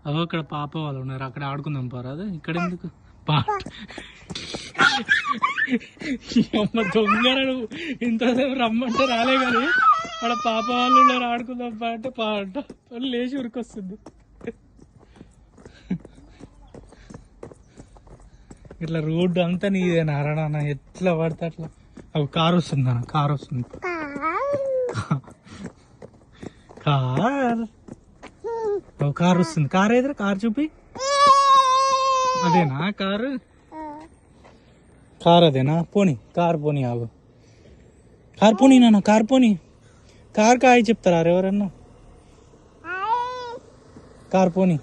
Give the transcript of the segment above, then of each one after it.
అదో అక్కడ పాప వాళ్ళు ఉన్నారు, అక్కడ ఆడుకుందాం పారాదు, ఇక్కడ ఎందుకు అమ్మ దొంగ ఇంతసేపు రమ్మంటే రాలే కానీ అక్కడ పాప వాళ్ళు ఉన్నారు ఆడుకుందాం పాట పాట లేచి ఉరికొస్తుంది. ఇట్లా రోడ్డు అంతా నీదే నారాయణ, ఎట్లా పడితే అట్లా. అవి కారు వస్తుంది అన్న, కారు వస్తుంది. కారు వస్తుంది. కారు ఏదైనా కారు చూపి, అదేనా కారు? కారు అదేనా? పోనీ కారు పోనీ, ఆగు కారు పోనీ నాన్న, కారు పోనీ. కారు కాయ చెప్తారా ఎవరన్నా? కారు పోనీ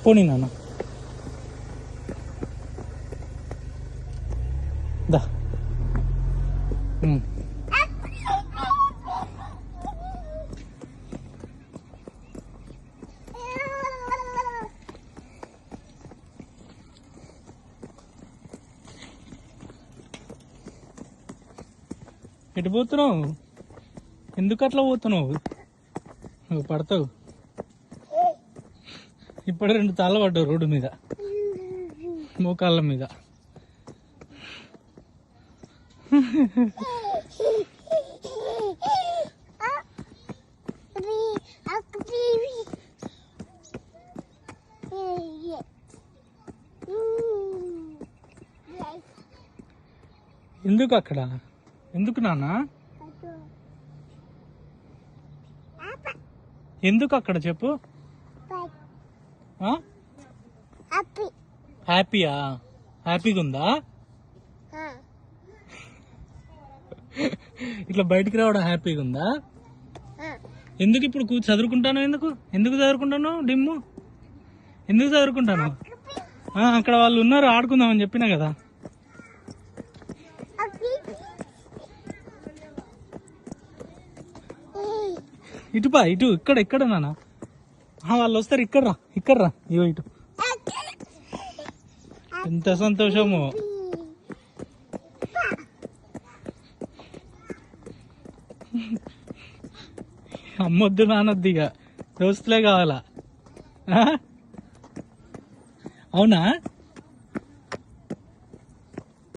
పోనీ నాన్న, దా. ఎటు పోతున్నావు? ఎందుకు అట్లా పోతున్నావు? నువ్వు పడతావు. ఇప్పుడు 2 తాళ్ళు పడ్డావు రోడ్డు మీద, మోకాళ్ళ మీద. ఎందుకు అక్కడ? ఎందుకు నాన్న? ఎందుకు అక్కడ చెప్పు? హ్యాపీయా? హ్యాపీగా ఉందా? ఇట్లా బయటికి రావడం హ్యాపీగా ఉందా? ఎందుకు ఇప్పుడు చదువుకుంటాను? ఎందుకు ఎందుకు చదువుకుంటాను? డిమ్ము ఎందుకు చదువుకుంటాను? అక్కడ వాళ్ళు ఉన్నారు, ఆడుకుందామని చెప్పినా కదా. ఇటుపా, ఇటు ఇక్కడ నాన్న. వాళ్ళు వస్తారు, ఇక్కడ రా. ఇగో ఇటు. ఎంత సంతోషము. అమ్మొద్దు నానొద్దు, ఇక దోస్తులే కావాలా? అవునా?